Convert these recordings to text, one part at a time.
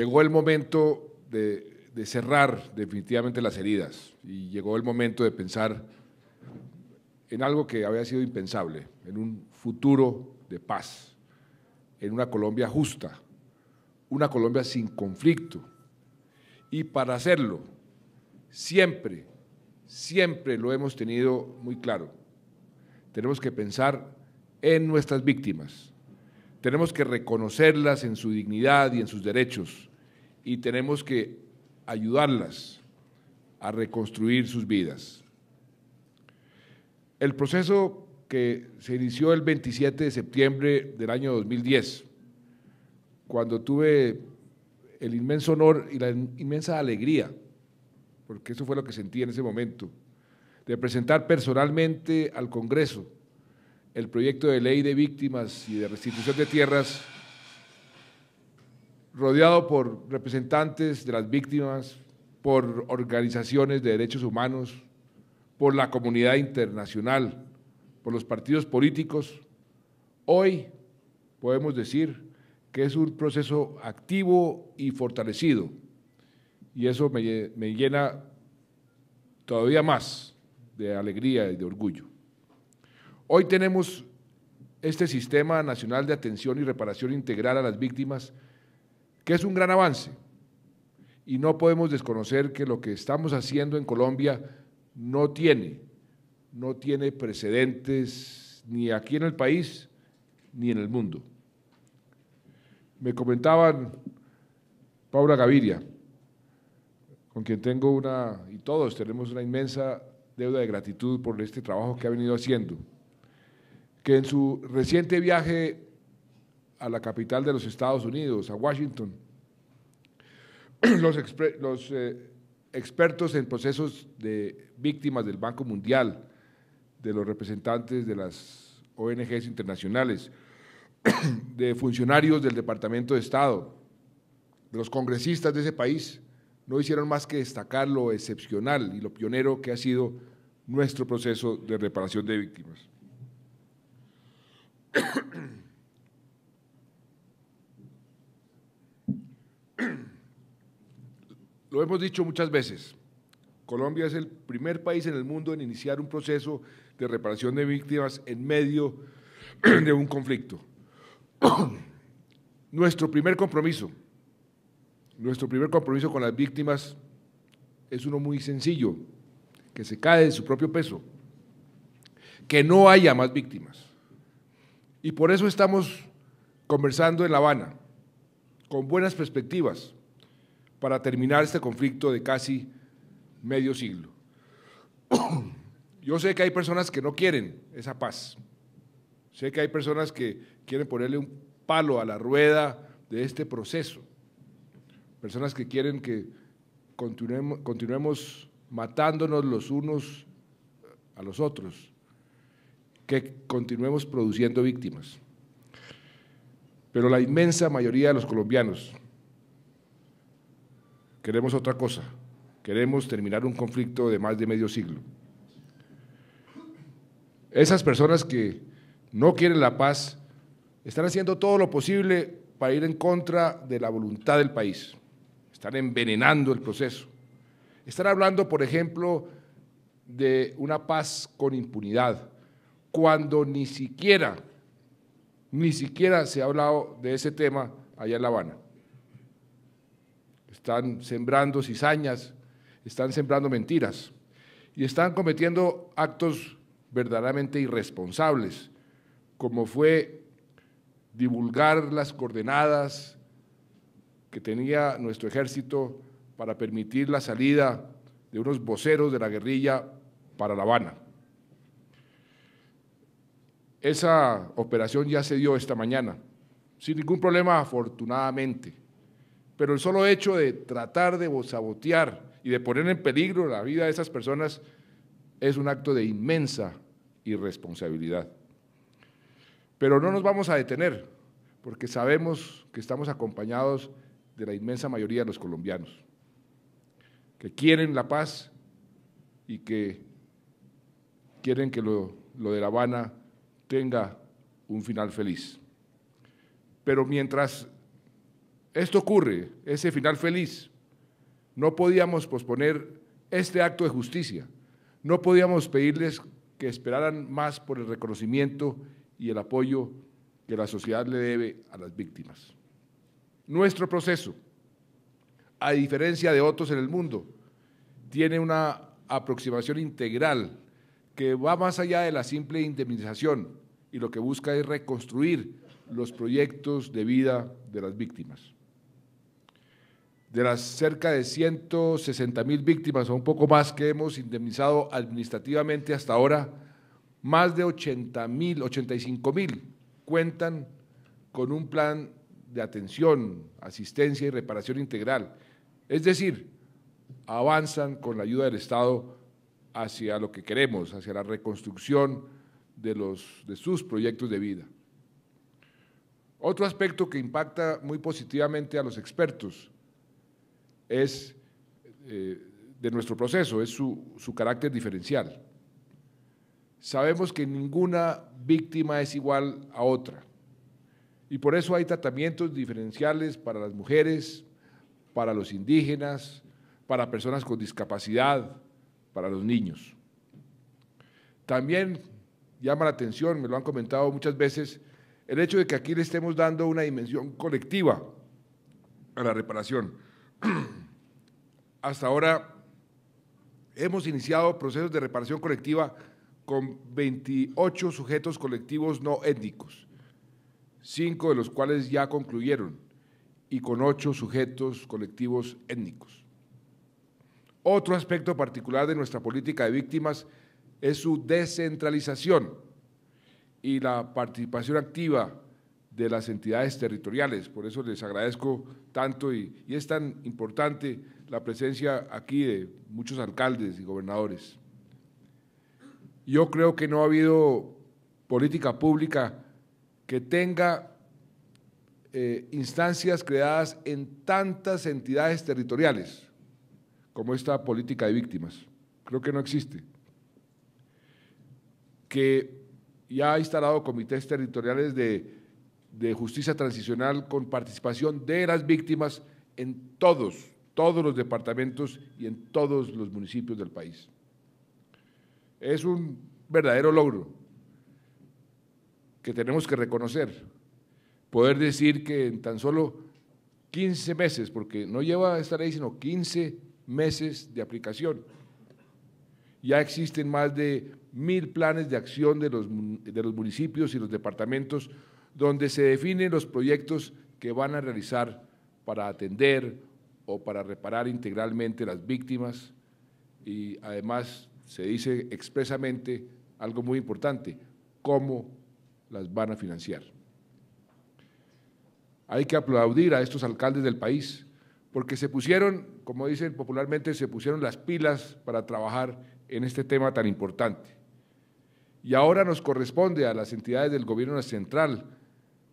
Llegó el momento de cerrar definitivamente las heridas y llegó el momento de pensar en algo que había sido impensable, en un futuro de paz, en una Colombia justa, una Colombia sin conflicto. Y para hacerlo, siempre lo hemos tenido muy claro. Tenemos que pensar en nuestras víctimas, tenemos que reconocerlas en su dignidad y en sus derechos y tenemos que ayudarlas a reconstruir sus vidas. El proceso que se inició el 27 de septiembre del año 2010, cuando tuve el inmenso honor y la inmensa alegría, porque eso fue lo que sentí en ese momento, de presentar personalmente al Congreso el proyecto de ley de víctimas y de restitución de tierras, rodeado por representantes de las víctimas, por organizaciones de derechos humanos, por la comunidad internacional, por los partidos políticos. Hoy podemos decir que es un proceso activo y fortalecido, y eso me llena todavía más de alegría y de orgullo. Hoy tenemos este Sistema Nacional de Atención y Reparación Integral a las Víctimas, que es un gran avance, y no podemos desconocer que lo que estamos haciendo en Colombia no tiene precedentes ni aquí en el país ni en el mundo. Me comentaban Paula Gaviria, con quien tengo y todos tenemos una inmensa deuda de gratitud por este trabajo que ha venido haciendo, que en su reciente viaje a la capital de los Estados Unidos, a Washington, los expertos en procesos de víctimas del Banco Mundial, de los representantes de las ONGs internacionales, de funcionarios del Departamento de Estado, de los congresistas de ese país, no hicieron más que destacar lo excepcional y lo pionero que ha sido nuestro proceso de reparación de víctimas. Lo hemos dicho muchas veces, Colombia es el primer país en el mundo en iniciar un proceso de reparación de víctimas en medio de un conflicto. Nuestro primer compromiso con las víctimas es uno muy sencillo, que se cae de su propio peso, que no haya más víctimas. Y por eso estamos conversando en La Habana, con buenas perspectivas, para terminar este conflicto de casi medio siglo. Yo sé que hay personas que no quieren esa paz, sé que hay personas que quieren ponerle un palo a la rueda de este proceso, personas que quieren que continuemos matándonos los unos a los otros, que continuemos produciendo víctimas. Pero la inmensa mayoría de los colombianos queremos otra cosa, queremos terminar un conflicto de más de medio siglo. Esas personas que no quieren la paz están haciendo todo lo posible para ir en contra de la voluntad del país, están envenenando el proceso, están hablando, por ejemplo, de una paz con impunidad, cuando ni siquiera se ha hablado de ese tema allá en La Habana. Están sembrando cizañas, están sembrando mentiras y están cometiendo actos verdaderamente irresponsables, como fue divulgar las coordenadas que tenía nuestro ejército para permitir la salida de unos voceros de la guerrilla para La Habana. Esa operación ya se dio esta mañana, sin ningún problema afortunadamente, pero el solo hecho de tratar de sabotear y de poner en peligro la vida de esas personas es un acto de inmensa irresponsabilidad. Pero no nos vamos a detener, porque sabemos que estamos acompañados de la inmensa mayoría de los colombianos, que quieren la paz y que quieren que lo de La Habana tenga un final feliz. Pero mientras esto ocurre, ese final feliz. No podíamos posponer este acto de justicia. No podíamos pedirles que esperaran más por el reconocimiento y el apoyo que la sociedad le debe a las víctimas. Nuestro proceso, a diferencia de otros en el mundo, tiene una aproximación integral que va más allá de la simple indemnización y lo que busca es reconstruir los proyectos de vida de las víctimas. De las cerca de 160.000 víctimas o un poco más que hemos indemnizado administrativamente hasta ahora, más de 85.000 cuentan con un plan de atención, asistencia y reparación integral. Es decir, avanzan con la ayuda del Estado hacia lo que queremos, hacia la reconstrucción de sus proyectos de vida. Otro aspecto que impacta muy positivamente a los expertos es de nuestro proceso, es su carácter diferencial. Sabemos que ninguna víctima es igual a otra y por eso hay tratamientos diferenciales para las mujeres, para los indígenas, para personas con discapacidad, para los niños. También llama la atención, me lo han comentado muchas veces, el hecho de que aquí le estemos dando una dimensión colectiva a la reparación. Hasta ahora hemos iniciado procesos de reparación colectiva con 28 sujetos colectivos no étnicos, 5 de los cuales ya concluyeron, y con 8 sujetos colectivos étnicos. Otro aspecto particular de nuestra política de víctimas es su descentralización y la participación activa de las entidades territoriales. Por eso les agradezco tanto y es tan importante la presencia aquí de muchos alcaldes y gobernadores. Yo creo que no ha habido política pública que tenga instancias creadas en tantas entidades territoriales como esta política de víctimas. Creo que no existe. Que ya ha instalado comités territoriales de justicia transicional con participación de las víctimas en todos los departamentos y en todos los municipios del país. Es un verdadero logro que tenemos que reconocer, poder decir que en tan solo 15 meses, porque no lleva esta ley sino 15 meses de aplicación, ya existen más de 1000 planes de acción de los municipios y los departamentos donde se definen los proyectos que van a realizar para atender o para reparar integralmente las víctimas y además se dice expresamente algo muy importante, cómo las van a financiar. Hay que aplaudir a estos alcaldes del país porque se pusieron, como dicen popularmente, se pusieron las pilas para trabajar en este tema tan importante. Y ahora nos corresponde a las entidades del gobierno central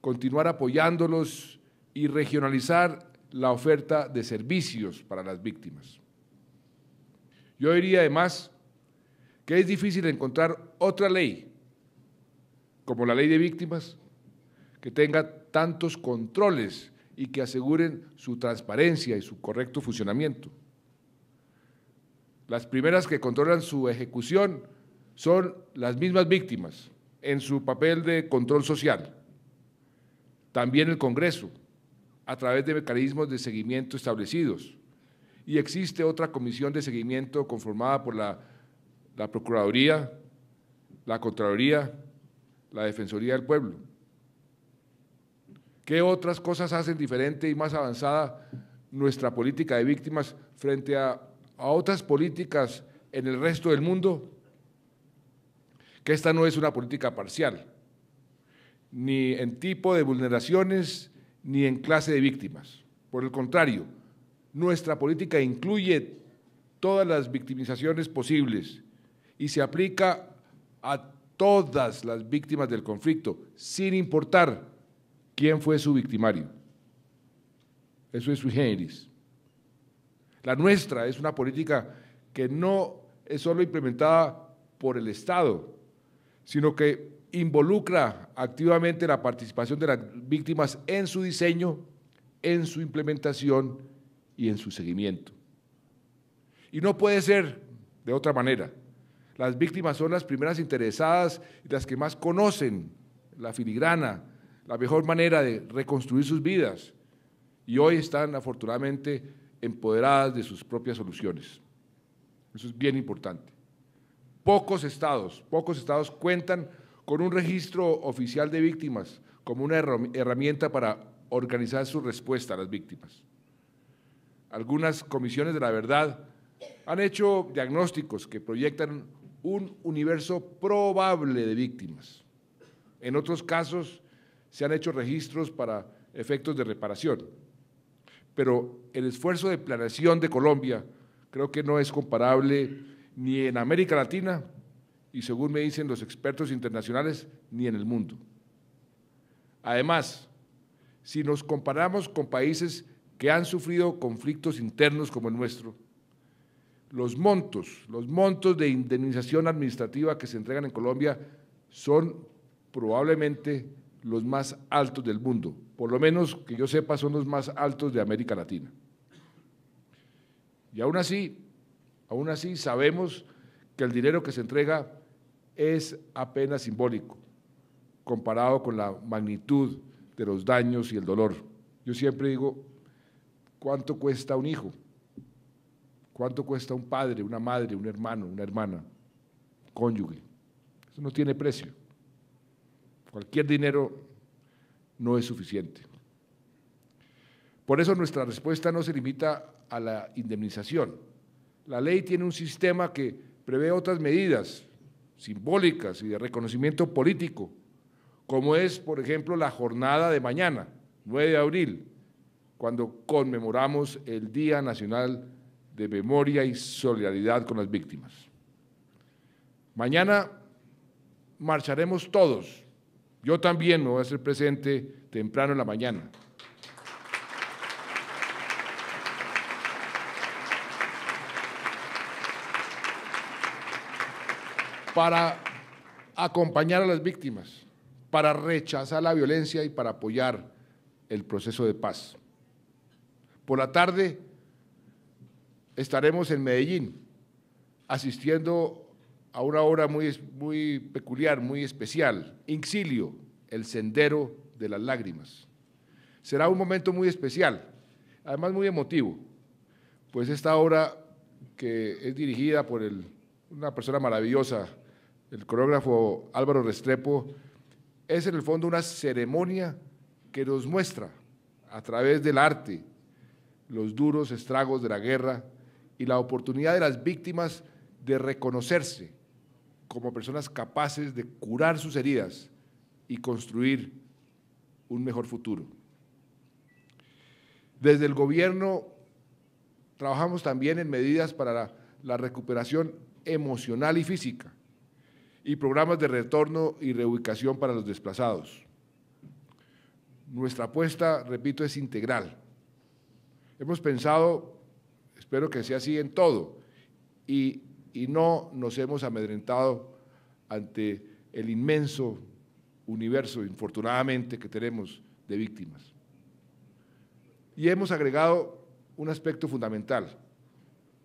continuar apoyándolos y regionalizar la oferta de servicios para las víctimas. Yo diría además que es difícil encontrar otra ley, como la ley de víctimas, que tenga tantos controles y que aseguren su transparencia y su correcto funcionamiento. Las primeras que controlan su ejecución son las mismas víctimas en su papel de control social. También el Congreso, a través de mecanismos de seguimiento establecidos. Y existe otra comisión de seguimiento conformada por la Procuraduría, la Contraloría, la Defensoría del Pueblo. ¿Qué otras cosas hacen diferente y más avanzada nuestra política de víctimas frente a otras políticas en el resto del mundo? Que esta no es una política parcial, ni en tipo de vulneraciones, ni en clase de víctimas. Por el contrario, nuestra política incluye todas las victimizaciones posibles y se aplica a todas las víctimas del conflicto, sin importar quién fue su victimario. Eso es sui generis. La nuestra es una política que no es solo implementada por el Estado, sino que involucra activamente la participación de las víctimas en su diseño, en su implementación y en su seguimiento. Y no puede ser de otra manera. Las víctimas son las primeras interesadas y las que más conocen la filigrana, la mejor manera de reconstruir sus vidas, y hoy están afortunadamente empoderadas de sus propias soluciones. Eso es bien importante. Pocos estados cuentan con un registro oficial de víctimas como una herramienta para organizar su respuesta a las víctimas. Algunas comisiones de la verdad han hecho diagnósticos que proyectan un universo probable de víctimas. En otros casos se han hecho registros para efectos de reparación. Pero el esfuerzo de planeación de Colombia creo que no es comparable ni en América Latina y, según me dicen los expertos internacionales, ni en el mundo. Además, si nos comparamos con países que han sufrido conflictos internos como el nuestro, los montos de indemnización administrativa que se entregan en Colombia son probablemente los más altos del mundo, por lo menos que yo sepa son los más altos de América Latina. Y aún así sabemos que el dinero que se entrega es apenas simbólico, comparado con la magnitud de los daños y el dolor. Yo siempre digo, ¿cuánto cuesta un hijo? ¿Cuánto cuesta un padre, una madre, un hermano, una hermana, cónyuge? Eso no tiene precio. Cualquier dinero no es suficiente. Por eso nuestra respuesta no se limita a la indemnización. La ley tiene un sistema que prevé otras medidas simbólicas y de reconocimiento político, como es, por ejemplo, la jornada de mañana, 9 de abril, cuando conmemoramos el Día Nacional de Memoria y Solidaridad con las Víctimas. Mañana marcharemos todos. Yo también me voy a hacer presente temprano en la mañana. Para acompañar a las víctimas, para rechazar la violencia y para apoyar el proceso de paz. Por la tarde estaremos en Medellín, asistiendo a una obra muy peculiar, muy especial, Inxilio, el Sendero de las Lágrimas. Será un momento muy especial, además muy emotivo, pues esta obra, que es dirigida por una persona maravillosa, el coreógrafo Álvaro Restrepo, es en el fondo una ceremonia que nos muestra a través del arte los duros estragos de la guerra y la oportunidad de las víctimas de reconocerse como personas capaces de curar sus heridas y construir un mejor futuro. Desde el gobierno trabajamos también en medidas para la recuperación emocional y física y programas de retorno y reubicación para los desplazados. Nuestra apuesta, repito, es integral. Hemos pensado, espero que sea así en todo, y no nos hemos amedrentado ante el inmenso universo, infortunadamente, que tenemos de víctimas. Y hemos agregado un aspecto fundamental,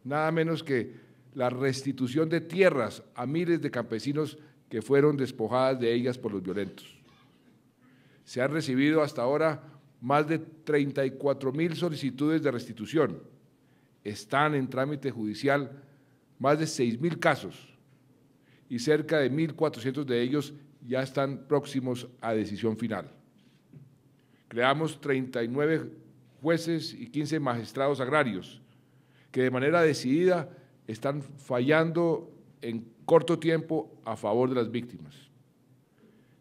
nada menos que la restitución de tierras a miles de campesinos que fueron despojadas de ellas por los violentos. Se han recibido hasta ahora más de 34.000 solicitudes de restitución. Están en trámite judicial más de 6.000 casos y cerca de 1.400 de ellos ya están próximos a decisión final. Creamos 39 jueces y 15 magistrados agrarios que de manera decidida están fallando en corto tiempo a favor de las víctimas.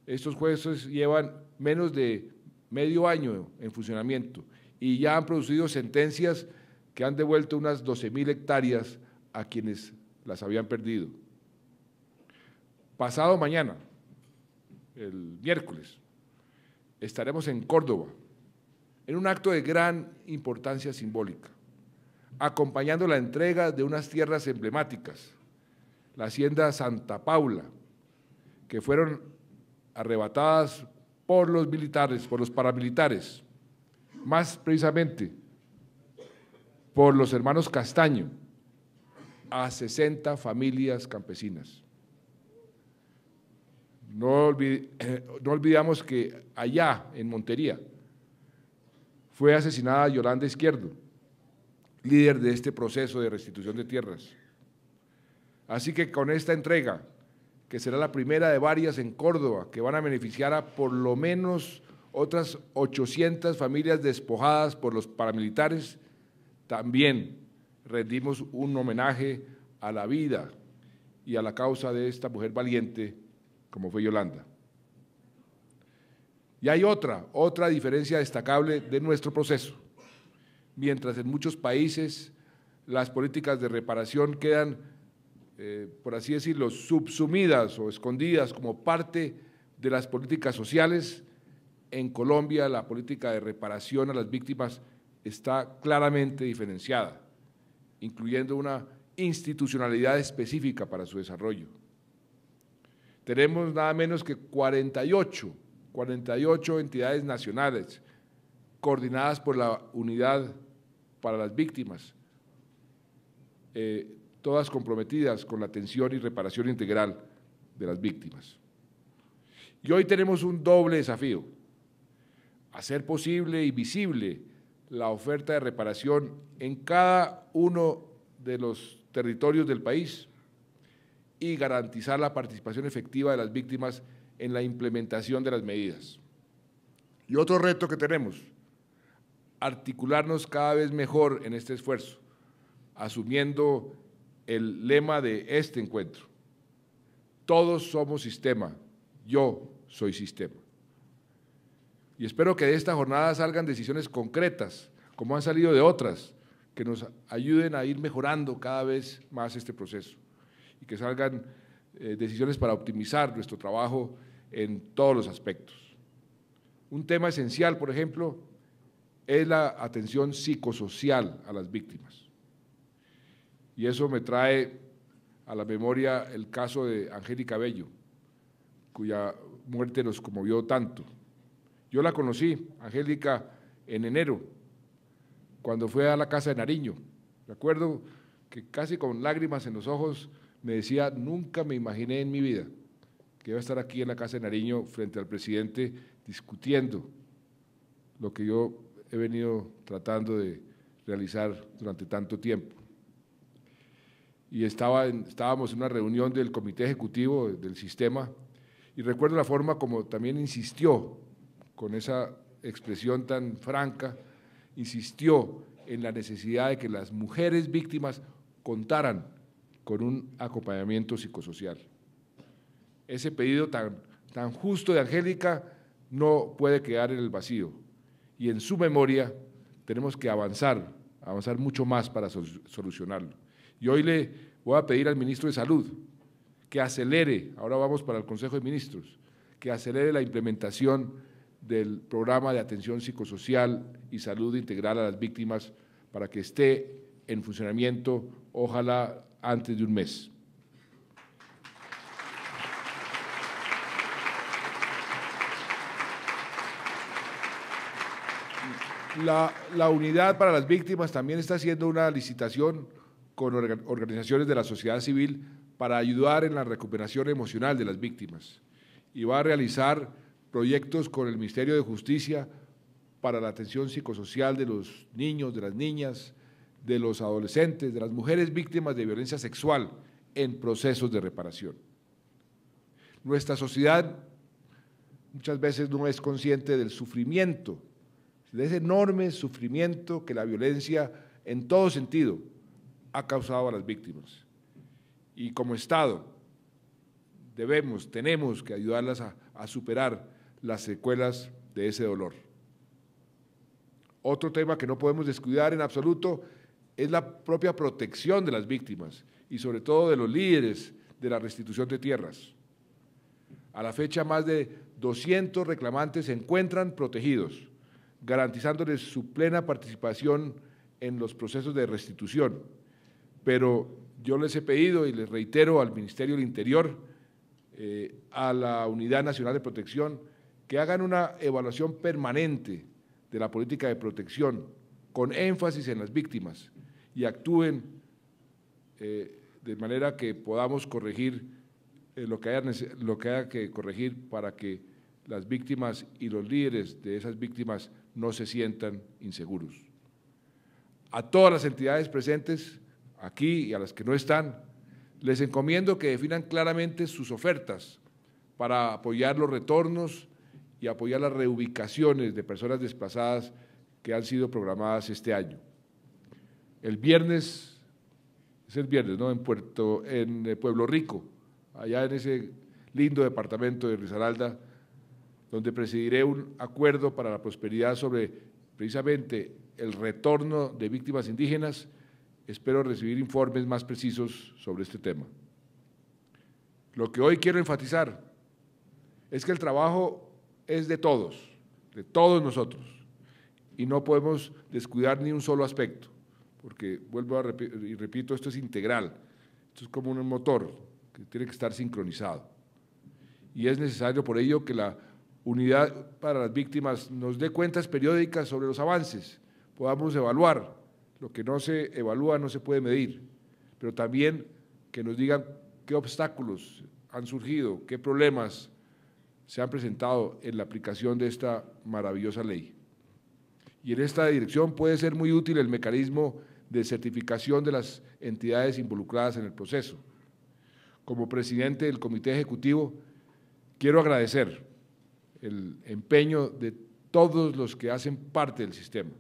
Estos jueces llevan menos de medio año en funcionamiento y ya han producido sentencias que han devuelto unas 12.000 hectáreas a quienes las habían perdido. Pasado mañana, el miércoles, estaremos en Córdoba, en un acto de gran importancia simbólica, acompañando la entrega de unas tierras emblemáticas, la hacienda Santa Paula, que fueron arrebatadas por los militares, por los paramilitares, más precisamente por los hermanos Castaño, a 60 familias campesinas. No olvidamos que allá, en Montería, fue asesinada Yolanda Izquierdo, líder de este proceso de restitución de tierras. Así que con esta entrega, que será la primera de varias en Córdoba, que van a beneficiar a por lo menos otras 800 familias despojadas por los paramilitares, también rendimos un homenaje a la vida y a la causa de esta mujer valiente, como fue Yolanda. Y hay otra diferencia destacable de nuestro proceso. Mientras en muchos países las políticas de reparación quedan, por así decirlo, subsumidas o escondidas como parte de las políticas sociales, en Colombia la política de reparación a las víctimas está claramente diferenciada, incluyendo una institucionalidad específica para su desarrollo. Tenemos nada menos que 48 entidades nacionales coordinadas por la Unidad para las Víctimas, todas comprometidas con la atención y reparación integral de las víctimas. Y hoy tenemos un doble desafío: hacer posible y visible la oferta de reparación en cada uno de los territorios del país y garantizar la participación efectiva de las víctimas en la implementación de las medidas. Y otro reto que tenemos: articularnos cada vez mejor en este esfuerzo, asumiendo el lema de este encuentro: todos somos sistema, yo soy sistema. Y espero que de esta jornada salgan decisiones concretas, como han salido de otras, que nos ayuden a ir mejorando cada vez más este proceso y que salgan decisiones para optimizar nuestro trabajo en todos los aspectos. Un tema esencial, por ejemplo, es la atención psicosocial a las víctimas. Y eso me trae a la memoria el caso de Angélica Bello, cuya muerte nos conmovió tanto. Yo la conocí, Angélica, en enero, cuando fue a la Casa de Nariño. Recuerdo que casi con lágrimas en los ojos me decía: nunca me imaginé en mi vida que iba a estar aquí en la Casa de Nariño frente al presidente discutiendo lo que yo he venido tratando de realizar durante tanto tiempo. Y estábamos en una reunión del Comité Ejecutivo del Sistema y recuerdo la forma como también insistió, con esa expresión tan franca, insistió en la necesidad de que las mujeres víctimas contaran con un acompañamiento psicosocial. Ese pedido tan justo de Angélica no puede quedar en el vacío, y en su memoria tenemos que avanzar mucho más para solucionarlo. Y hoy le voy a pedir al ministro de Salud que acelere, ahora vamos para el Consejo de Ministros, que acelere la implementación del programa de atención psicosocial y salud integral a las víctimas para que esté en funcionamiento, ojalá antes de un mes. La Unidad para las Víctimas también está haciendo una licitación con organizaciones de la sociedad civil para ayudar en la recuperación emocional de las víctimas y va a realizar proyectos con el Ministerio de Justicia para la atención psicosocial de los niños, de las niñas, de los adolescentes, de las mujeres víctimas de violencia sexual en procesos de reparación. Nuestra sociedad muchas veces no es consciente del sufrimiento, de ese enorme sufrimiento que la violencia en todo sentido ha causado a las víctimas. Y como Estado tenemos que ayudarlas a superar las secuelas de ese dolor. Otro tema que no podemos descuidar en absoluto es la propia protección de las víctimas y sobre todo de los líderes de la restitución de tierras. A la fecha, más de 200 reclamantes se encuentran protegidos, garantizándoles su plena participación en los procesos de restitución. Pero yo les he pedido y les reitero al Ministerio del Interior, a la Unidad Nacional de Protección, que hagan una evaluación permanente de la política de protección, con énfasis en las víctimas, y actúen de manera que podamos corregir lo que haya que corregir para que las víctimas y los líderes de esas víctimas no se sientan inseguros. A todas las entidades presentes aquí y a las que no están, les encomiendo que definan claramente sus ofertas para apoyar los retornos y apoyar las reubicaciones de personas desplazadas que han sido programadas este año. El viernes, es el viernes, ¿no?, en Pueblo Rico, allá en ese lindo departamento de Risaralda, donde presidiré un acuerdo para la prosperidad sobre precisamente el retorno de víctimas indígenas. Espero recibir informes más precisos sobre este tema. Lo que hoy quiero enfatizar es que el trabajo es de todos nosotros, y no podemos descuidar ni un solo aspecto, porque vuelvo y repito, esto es integral, esto es como un motor que tiene que estar sincronizado. Y es necesario por ello que la Unidad para las Víctimas nos dé cuentas periódicas sobre los avances, podamos evaluar. Lo que no se evalúa no se puede medir, pero también que nos digan qué obstáculos han surgido, qué problemas se han presentado en la aplicación de esta maravillosa ley. Y en esta dirección puede ser muy útil el mecanismo de certificación de las entidades involucradas en el proceso. Como presidente del Comité Ejecutivo, quiero agradecer el empeño de todos los que hacen parte del sistema,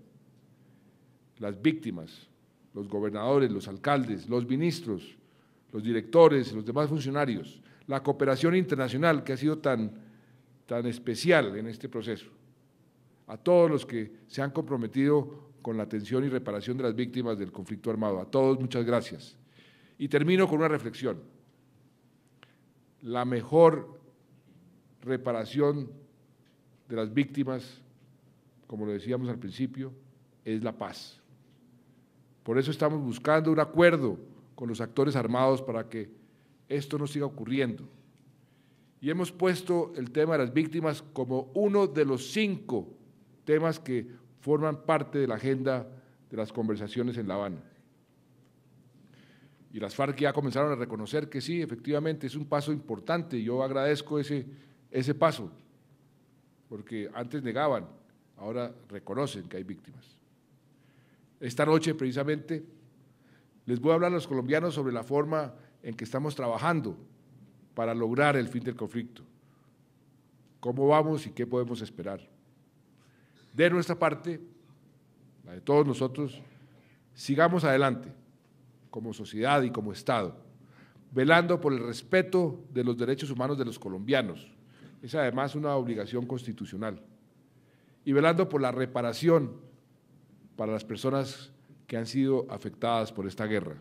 las víctimas, los gobernadores, los alcaldes, los ministros, los directores, los demás funcionarios, la cooperación internacional que ha sido tan especial en este proceso, a todos los que se han comprometido con la atención y reparación de las víctimas del conflicto armado. A todos, muchas gracias. Y termino con una reflexión. La mejor reparación de las víctimas, como lo decíamos al principio, es la paz. Por eso estamos buscando un acuerdo con los actores armados para que esto no siga ocurriendo. Y hemos puesto el tema de las víctimas como uno de los 5 temas que forman parte de la agenda de las conversaciones en La Habana. Y las FARC ya comenzaron a reconocer que sí, efectivamente, es un paso importante. Yo agradezco ese paso, porque antes negaban, ahora reconocen que hay víctimas. Esta noche, precisamente, les voy a hablar a los colombianos sobre la forma en que estamos trabajando para lograr el fin del conflicto, cómo vamos y qué podemos esperar. De nuestra parte, la de todos nosotros, sigamos adelante como sociedad y como Estado, velando por el respeto de los derechos humanos de los colombianos, es además una obligación constitucional, y velando por la reparación para las personas que han sido afectadas por esta guerra.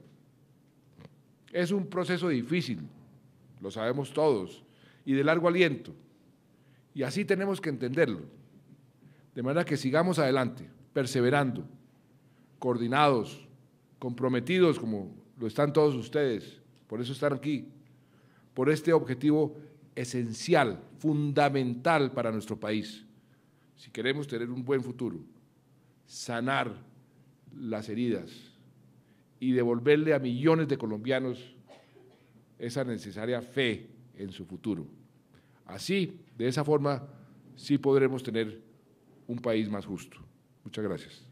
Es un proceso difícil, lo sabemos todos, y de largo aliento, y así tenemos que entenderlo, de manera que sigamos adelante, perseverando, coordinados, comprometidos como lo están todos ustedes, por eso están aquí, por este objetivo esencial, fundamental para nuestro país, si queremos tener un buen futuro, sanar las heridas y devolverle a millones de colombianos esa necesaria fe en su futuro. Así, de esa forma, sí podremos tener un país más justo. Muchas gracias.